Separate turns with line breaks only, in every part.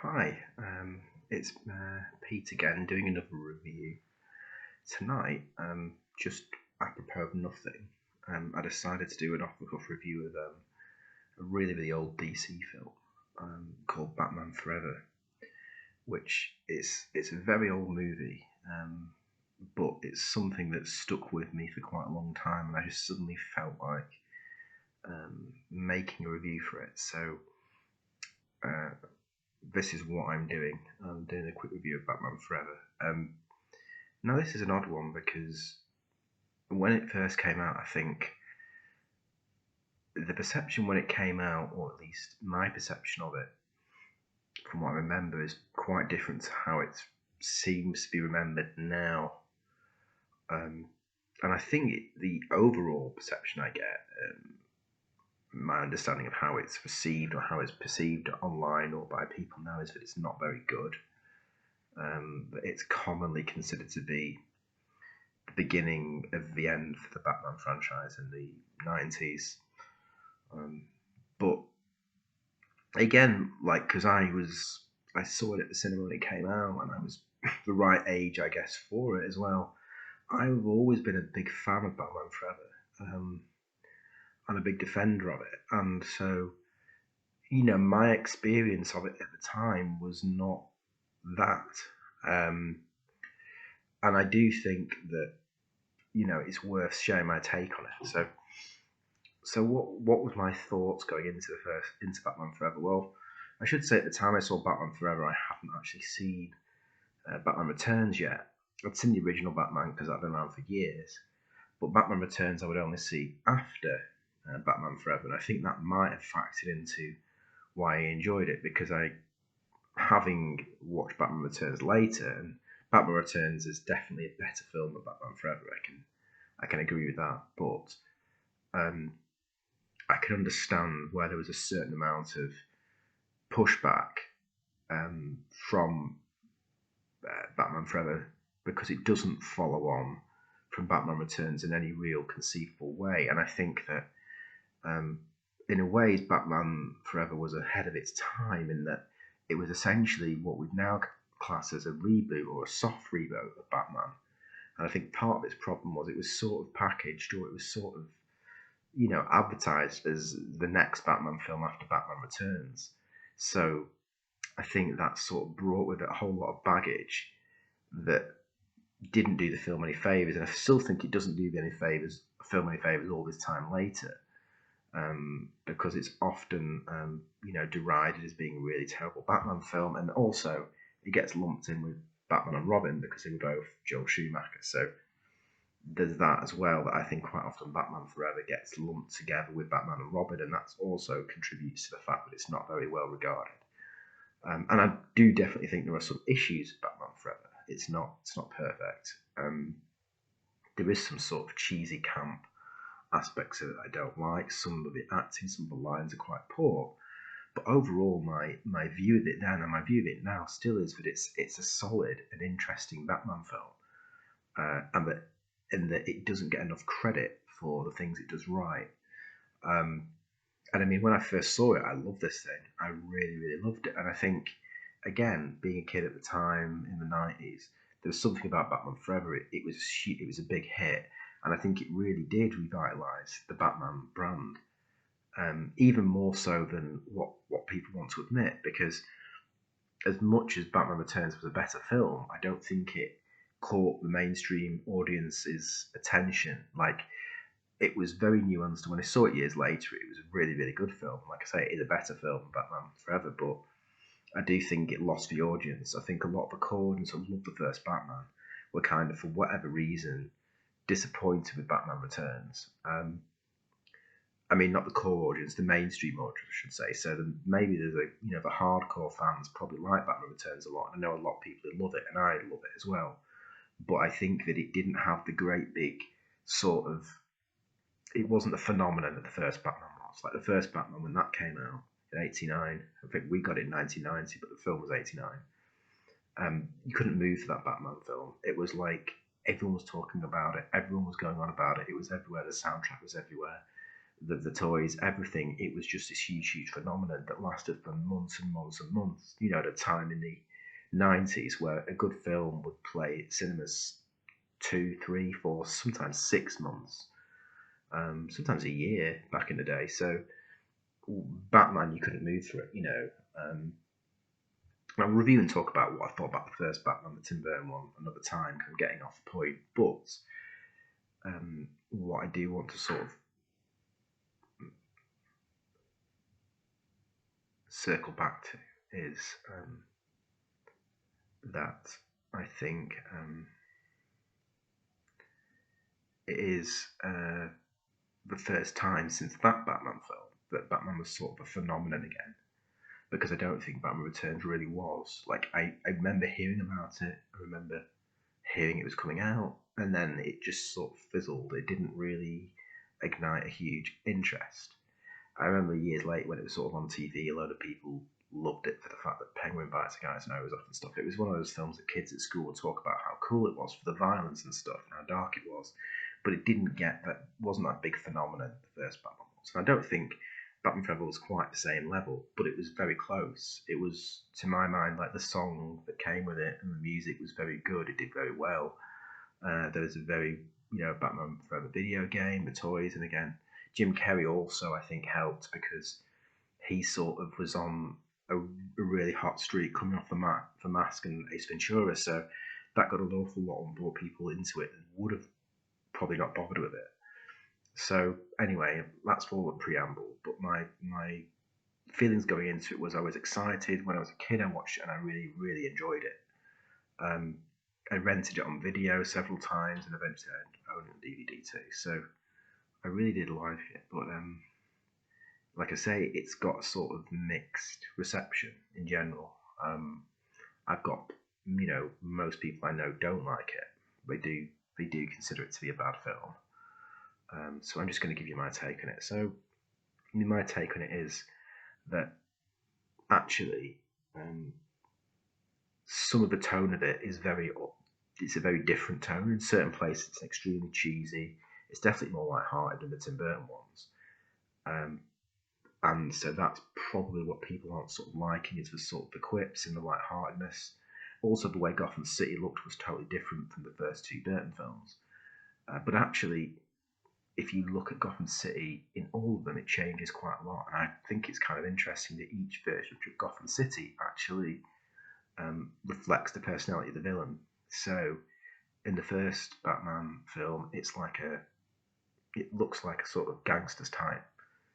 Hi, it's Pete again doing another review. Tonight, just apropos of nothing, I decided to do an off-the-cuff review of a really old DC film called Batman Forever, which it's a very old movie, but it's something that stuck with me for quite a long time, and I just suddenly felt like making a review for it. So uh, this is what I'm doing. I'm doing a quick review of Batman Forever. Now, this is an odd one because when it first came out, I think the perception when it came out, or at least my perception of it, from what I remember, is quite different to how it seems to be remembered now. Um, and I think the overall perception I get, my understanding of how it's received or how it's perceived online or by people now, is that it's not very good. That it's commonly considered to be the beginning of the end for the Batman franchise in the 90s. But again, like, because I saw it at the cinema when it came out, and I was the right age, I guess, for it as well. I've always been a big fan of Batman Forever, and a big defender of it. And so, my experience of it at the time was not that. Um, and I do think that, it's worth sharing my take on it. So what was my thoughts going into Batman Forever? Well, I should say at the time I saw Batman Forever, I hadn't actually seen Batman Returns yet. I'd seen the original Batman because I'd been around for years, but Batman Returns I would only see after Batman Forever, and I think that might have factored into why I enjoyed it, because having watched Batman Returns later, and Batman Returns is definitely a better film than Batman Forever. I can agree with that, but um, I can understand where there was a certain amount of pushback from Batman Forever, because it doesn't follow on from Batman Returns in any real conceivable way. And I think that, um, in a way, Batman Forever was ahead of its time in that it was essentially what we'd now class as a reboot or a soft reboot of Batman. And I think part of its problem was it was sort of packaged, or it was sort of, advertised as the next Batman film after Batman Returns. So I think that sort of brought with it a whole lot of baggage that didn't do the film any favors, and I still think it doesn't do film any favors all this time later, because it's often, derided as being a really terrible Batman film, and also it gets lumped in with Batman and Robin because they were both Joel Schumacher. So there's that as well, that I think quite often Batman Forever gets lumped together with Batman and Robin, and that also contributes to the fact that it's not very well regarded. And I do definitely think there are some issues with Batman Forever. It's not perfect. There is some sort of cheesy camp aspects of it I don't like. Some of the acting, some of the lines are quite poor. But overall, my view of it then and my view of it now still is that it's a solid and interesting Batman film, and that it doesn't get enough credit for the things it does right. Um, and I mean, when I first saw it, I loved this thing. I really loved it. And I think, again, being a kid at the time in the 90s, there was something about Batman Forever. It was a big hit, and I think it really did revitalize the Batman brand, even more so than what people want to admit. Because as much as Batman Returns was a better film, I don't think it caught the mainstream audience's attention. Like, it was very nuanced. When I saw it years later, it was a really good film. Like I say, it is a better film than Batman Forever, but I do think it lost the audience. I think a lot of the core audience who loved the first Batman were kind of, for whatever reason, disappointed with Batman Returns. I mean, not the core audience, the mainstream audience, I should say. So maybe there's the hardcore fans probably like Batman Returns a lot. I know a lot of people who love it, and I love it as well. But I think that it didn't have the great big sort of, it wasn't the phenomenon that the first Batman was. Like, the first Batman, when that came out in '89, I think we got it in 1990, but the film was '89. You couldn't move for that Batman film. It was like everyone was talking about it, everyone was going on about it. It was everywhere. The soundtrack was everywhere. the toys, everything. It was just this huge phenomenon that lasted for months and months and months. You know, at a time in the 90s where a good film would play at cinemas 2, 3, 4, sometimes 6 months, sometimes a year back in the day. So Batman, you couldn't move through it, you know. I'll review and talk about what I thought about the first Batman, the Tim Burton one, another time. I'm getting off the point, but what I do want to sort of circle back to is that I think it is the first time since that Batman film that Batman was sort of a phenomenon again. Because I don't think Batman Returns really was. Like, I remember hearing about it, I remember hearing it was coming out, and then it just sort of fizzled. It didn't really ignite a huge interest. I remember years later when it was sort of on TV, a lot of people loved it for the fact that Penguin bites a guy's nose off and stuff. It was one of those films that kids at school would talk about how cool it was for the violence and stuff and how dark it was. But it didn't get that, wasn't that big phenomenon the first Batman was. And I don't think Batman Forever was quite the same level, but it was very close. It was, to my mind, like the song that came with it and the music was very good. It did very well. There was a very, Batman Forever video game, the toys, and again, Jim Carrey also, I think, helped because he sort of was on a really hot streak coming off the Mask and Ace Ventura, so that got an awful lot and brought people into it and would have probably not bothered with it. So anyway, that's all the preamble. But my feelings going into it was I was excited when I was a kid. I watched it and I really enjoyed it. I rented it on video several times and eventually I owned it on DVD too. So I really did like it. But like I say, it's got a sort of mixed reception in general. I've got, most people I know don't like it. They do consider it to be a bad film. So I'm just going to give you my take on it. So my take on it is that actually some of the tone of it is it's a very different tone. In certain places it's extremely cheesy. It's definitely more light-hearted than the Tim Burton ones. And so that's probably what people aren't sort of liking, is the sort of the quips and the light-heartedness. Also, the way Gotham City looked was totally different from the first two Burton films. But actually, if you look at Gotham City, in all of them, it changes quite a lot. And I think it's kind of interesting that each version of Gotham City actually reflects the personality of the villain. So, in the first Batman film, it looks like a sort of gangsters type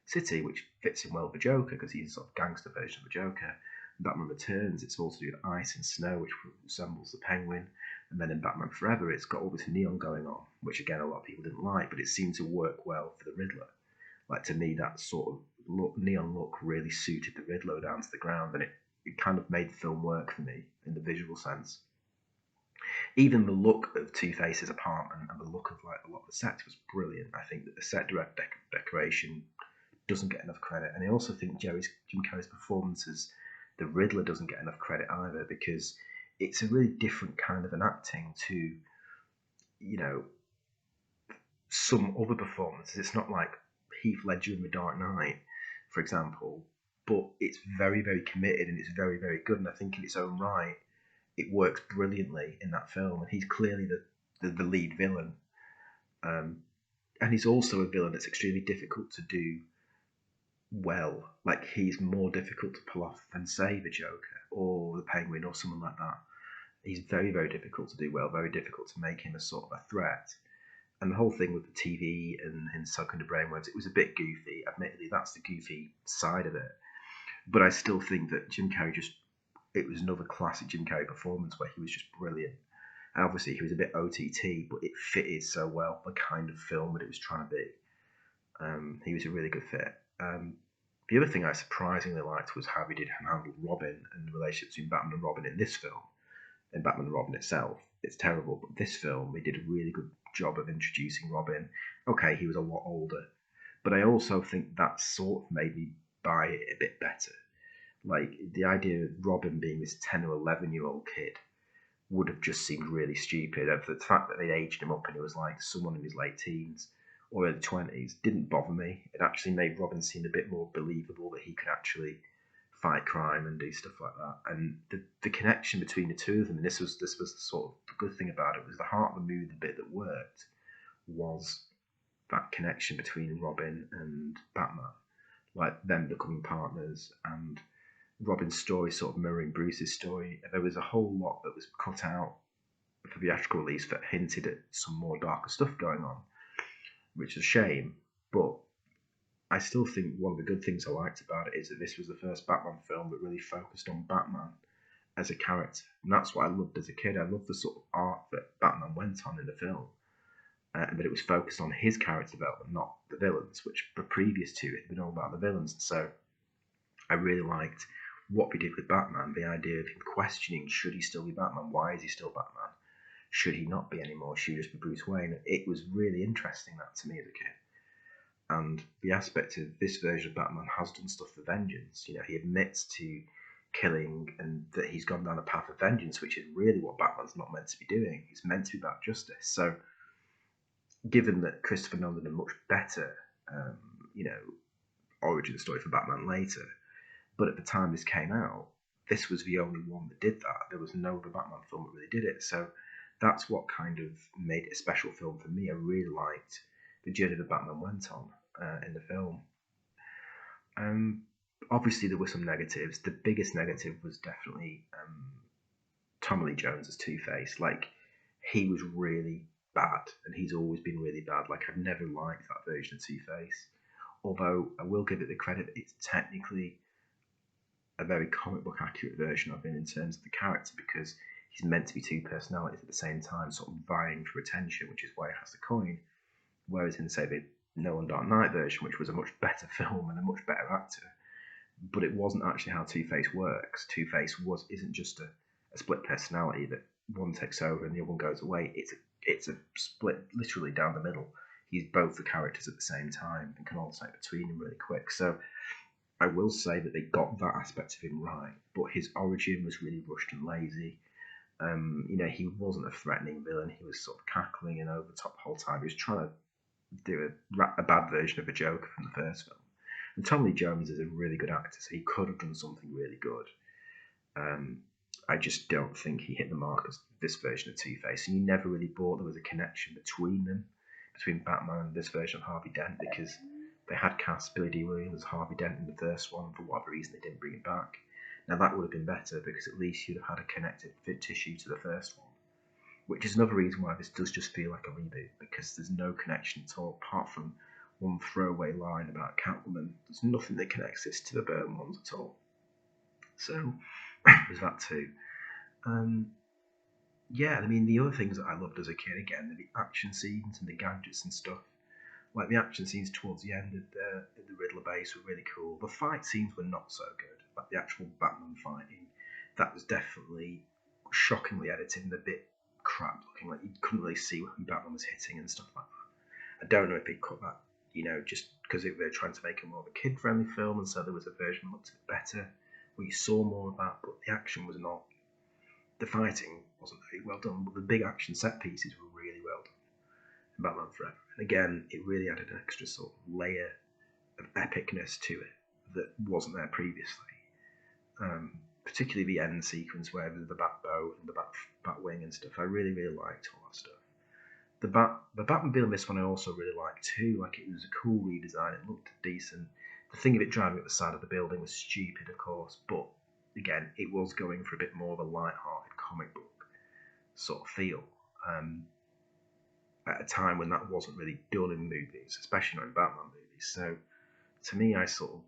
city, which fits in well with the Joker because he's a sort of gangster version of the Joker. In Batman Returns, it's also doing ice and snow, which resembles the Penguin. And then in Batman Forever, it's got all this neon going on, which again a lot of people didn't like, but it seemed to work well for the Riddler. Like, to me, that sort of neon look really suited the Riddler down to the ground, and it kind of made the film work for me in the visual sense. Even the look of Two-Face's apartment and the look of like a lot of the sets was brilliant. I think that the set decoration doesn't get enough credit, and I also think Jim Carrey's performance as the Riddler doesn't get enough credit either, because it's a really different kind of an acting to, some other performances. It's not like Heath Ledger in The Dark Knight, for example, but it's very, very committed and it's very, very good. And I think in its own right, it works brilliantly in that film. And he's clearly the lead villain. And he's also a villain that's extremely difficult to do well. Like, he's more difficult to pull off than, say, the Joker or the Penguin or someone like that. He's very, very difficult to do well, very difficult to make him a sort of a threat. And the whole thing with the TV and him sucking the brainwaves, it was a bit goofy. Admittedly, that's the goofy side of it. But I still think that Jim Carrey it was another classic Jim Carrey performance where he was just brilliant. And obviously he was a bit OTT, but it fitted so well the kind of film that it was trying to be. He was a really good fit. The other thing I surprisingly liked was how he did handle Robin and the relationship between Batman and Robin in this film. In Batman and Robin itself, it's terrible, but this film, they did a really good job of introducing Robin. Okay, he was a lot older, but I also think that sort of made me buy it a bit better. Like, the idea of Robin being this 10 or 11-year-old kid would have just seemed really stupid. And the fact that they'd aged him up and he was like someone in his late teens or early 20s didn't bother me. It actually made Robin seem a bit more believable, that he could actually fight crime and do stuff like that. And the connection between the two of them, and this was the sort of the good thing about it, was the heart of the movie. The bit that worked was that connection between Robin and Batman, like them becoming partners, and Robin's story sort of mirroring Bruce's story. There was a whole lot that was cut out for theatrical release that hinted at some more darker stuff going on, which is a shame. But I still think one of the good things I liked about it is that this was the first Batman film that really focused on Batman as a character. And that's what I loved as a kid. I loved the sort of art that Batman went on in the film. And that it was focused on his character development, not the villains, which the previous two had been all about the villains. So I really liked what we did with Batman, the idea of him questioning, should he still be Batman? Why is he still Batman? Should he not be anymore? Should he just be Bruce Wayne? It was really interesting, that, to me as a kid. And the aspect of this version of Batman has done stuff for vengeance. You know, he admits to killing and that he's gone down a path of vengeance, which is really what Batman's not meant to be doing. He's meant to be about justice. So, given that Christopher Nolan did a much better, origin story for Batman later, but at the time this came out, this was the only one that did that. There was no other Batman film that really did it. So that's what kind of made it a special film for me. I really liked the journey that Batman went on in the film. Obviously, there were some negatives. The biggest negative was definitely Tommy Lee Jones as Two-Face. Like, he was really bad, and he's always been really bad. Like, I've never liked that version of Two-Face. Although I will give it the credit, it's technically a very comic book accurate version of him in terms of the character, because he's meant to be two personalities at the same time, sort of vying for attention, which is why he has the coin. Whereas in, say, the Nolan Dark Knight version, which was a much better film and a much better actor, but it wasn't actually how Two-Face works. Two-Face isn't just a split personality that one takes over and the other one goes away. It's a split literally down the middle. He's both the characters at the same time and can alternate between them really quick. So I will say that they got that aspect of him right, but his origin was really rushed and lazy. He wasn't a threatening villain. He was sort of cackling and over the top the whole time. He was trying to do a bad version of a Joker from the first film. And Tommy Lee Jones is a really good actor, so he could have done something really good. I just don't think he hit the mark as this version of Two-Face, and you never really bought there was a connection between them, between Batman and this version of Harvey Dent, because they had cast Billy D. Williams as Harvey Dent in the first one. For whatever reason, they didn't bring it back. Now, that would have been better, because at least you'd have had a connected tissue to the first one, which is another reason why this does just feel like a reboot, because there's no connection at all, apart from one throwaway line about Catwoman. There's nothing that connects this to the Burton ones at all. So, there's that too. The other things that I loved as a kid, again, the action scenes and the gadgets and stuff. Like, the action scenes towards the end of the Riddler base were really cool. The fight scenes were not so good. Like, the actual Batman fighting, that was definitely shockingly edited and a bit crap looking. Like, you couldn't really see who Batman was hitting and stuff like that. I don't know if they cut that, just because they were trying to make it more of a kid-friendly film, and so there was a version that looked a bit better, where you saw more of that, but the action was not. The fighting wasn't very well done, but the big action set pieces were really well done in Batman Forever. And again, it really added an extra sort of layer of epicness to it that wasn't there previously. Particularly the end sequence where there's the bat bow and the bat wing and stuff. I really, really liked all that stuff. The Batmobile in this one I also really liked too. Like, it was a cool redesign. It looked decent. The thing of it driving up the side of the building was stupid, of course, but again, it was going for a bit more of a light-hearted comic book sort of feel. At a time when that wasn't really done in movies, especially not in Batman movies. So, to me, I sort of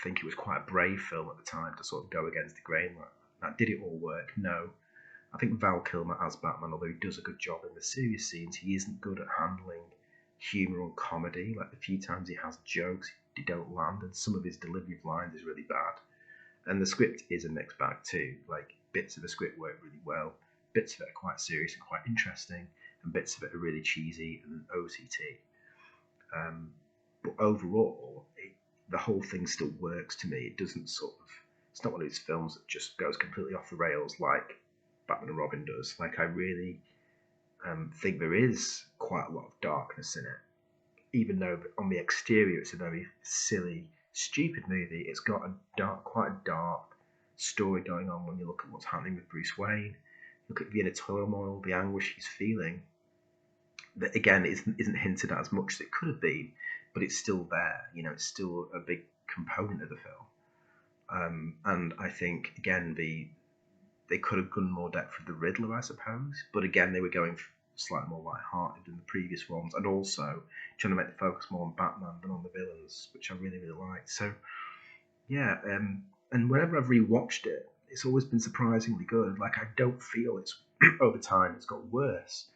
think it was quite a brave film at the time to sort of go against the grain like that. Now, did it all work? No. I think Val Kilmer as Batman, although he does a good job in the serious scenes, he isn't good at handling humour or comedy. Like, the few times he has jokes, they don't land, and some of his delivery of lines is really bad. And the script is a mixed bag too. Like, bits of the script work really well, bits of it are quite serious and quite interesting, and bits of it are really cheesy and OTT. But overall, the whole thing still works to me. It doesn't it's not one of these films that just goes completely off the rails like Batman and Robin does. Like, I really think there is quite a lot of darkness in it. even though on the exterior it's a very silly, stupid movie, it's got quite a dark story going on when you look at what's happening with Bruce Wayne. Look at the inner turmoil, the anguish he's feeling. That again isn't hinted at as much as it could have been, but it's still there. You know, it's still a big component of the film. And I think again they could have gone more depth with the Riddler, I suppose. But again, they were going slightly more light-hearted than the previous ones, and also trying to make the focus more on Batman than on the villains, which I really, really liked. So, yeah, and whenever I've rewatched it, it's always been surprisingly good. Like, I don't feel it's, over time, it's got worse.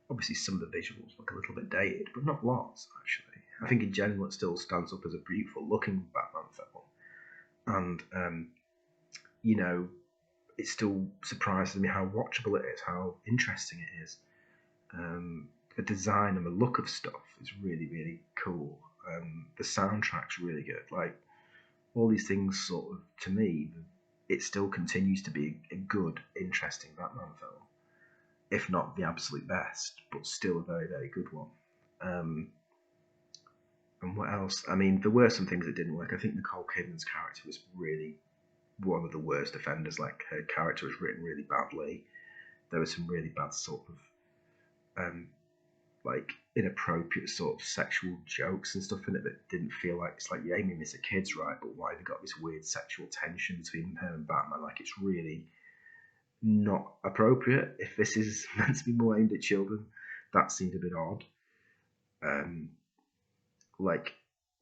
Obviously, some of the visuals look a little bit dated, but not lots, actually. I think in general it still stands up as a beautiful-looking Batman film. And, you know, it still surprises me how watchable it is, how interesting it is. The design and the look of stuff is really, really cool. The soundtrack's really good. Like, all these things sort of, to me, it still continues to be a good, interesting Batman film. If not the absolute best, but still a very, very good one. And what else? I mean, there were some things that didn't work. I think Nicole Kidman's character was really one of the worst offenders. Like, her character was written really badly. There was some really bad sort of like inappropriate sort of sexual jokes and stuff in it that didn't feel like, it's like, you're aiming this at kids, right? But why have you got this weird sexual tension between her and Batman? Like, it's really not appropriate. If this is meant to be more aimed at children, that seemed a bit odd. Like,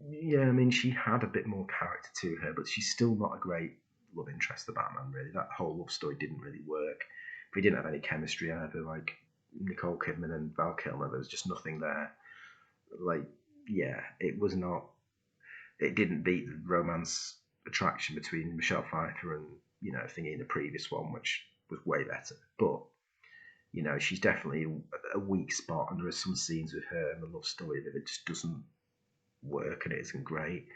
yeah, I mean, she had a bit more character to her, but she's still not a great love interest to Batman, really. That whole love story didn't really work. We didn't have any chemistry either. Like, Nicole Kidman and Val Kilmer, there was just nothing there. Like, yeah, it was not. It didn't beat the romance attraction between Michelle Pfeiffer and, you know, thingy in the previous one, which was way better. But, you know, she's definitely a weak spot, and there are some scenes with her and the love story that it just doesn't work, and it isn't great.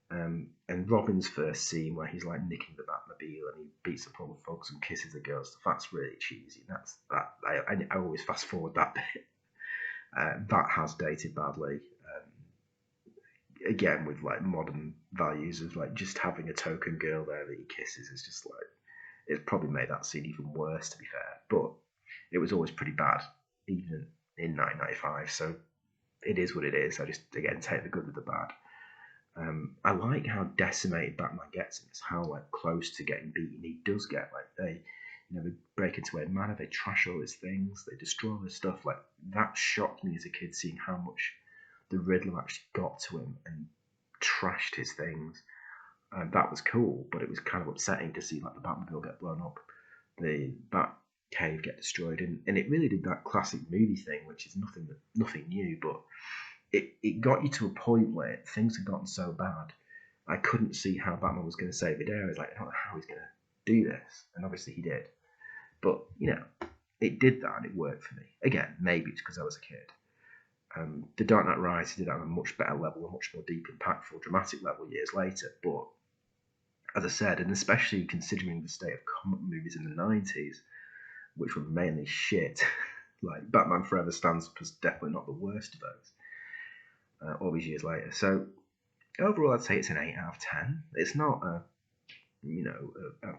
And Robin's first scene where he's like nicking the Batmobile and he beats up all the folks and kisses the girls, that's really cheesy. I always fast forward that bit. That has dated badly. Again, with like modern values of like just having a token girl there that he kisses is just like, it's probably made that scene even worse, to be fair. But it was always pretty bad, even in 1995. So it is what it is. I just, again, take the good with the bad. I like how decimated Batman gets in this, how like close to getting beaten he does get. Like, they break into a manor, they trash all his things, they destroy all his stuff. Like, that shocked me as a kid, seeing how much the Riddler actually got to him and trashed his things. That was cool, but it was kind of upsetting to see like the Batmobile get blown up, the Bat cave get destroyed, and it really did that classic movie thing, which is nothing new, but it got you to a point where things had gotten so bad, I couldn't see how Batman was going to save the day. I was like, I don't know how he's going to do this, and obviously he did. But, you know, it did that and it worked for me. Again, maybe it's because I was a kid. The Dark Knight Rises did it on a much better level, a much more deep, impactful, dramatic level years later. But, as I said, and especially considering the state of comic movies in the 90s, which were mainly shit, like Batman Forever stands up as definitely not the worst of those. All these years later. So overall, I'd say it's an 8 out of 10. It's not a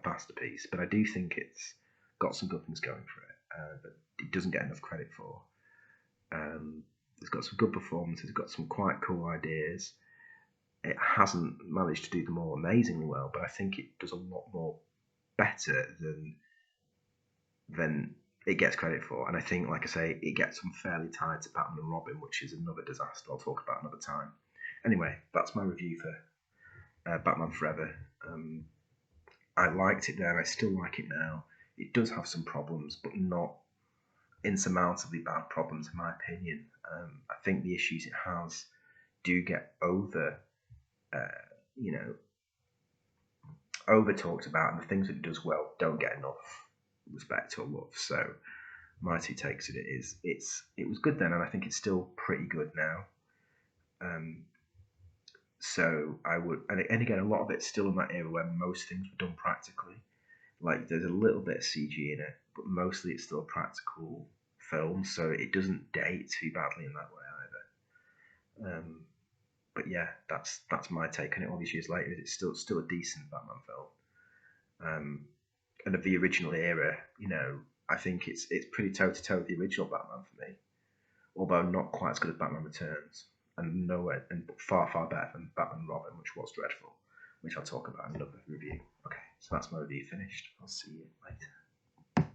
masterpiece, but I do think it's got some good things going for it that it doesn't get enough credit for. It's got some good performances, it's got some quite cool ideas. It hasn't managed to do them all amazingly well, but I think it does a lot more better than it gets credit for. And I think, like I say, it gets unfairly tied to Batman and Robin, which is another disaster I'll talk about another time. Anyway, that's my review for Batman Forever. I liked it then, I still like it now. It does have some problems, but not insurmountably bad problems, in my opinion. I think the issues it has do get over talked about, and the things that it does well don't get enough respect or love. So my two takes of it is it was good then, and I think it's still pretty good now. So I would, and again, a lot of it's still in that era where most things were done practically. Like, there's a little bit of CG in it, but mostly it's still a practical film, so it doesn't date too badly in that way But yeah, that's my take on it. All these years later, it's still a decent Batman film. And of the original era, I think it's pretty toe to toe with the original Batman for me, although not quite as good as Batman Returns, and nowhere and far better than Batman and Robin, which was dreadful, which I'll talk about in another review. Okay, so that's my review finished. I'll see you later.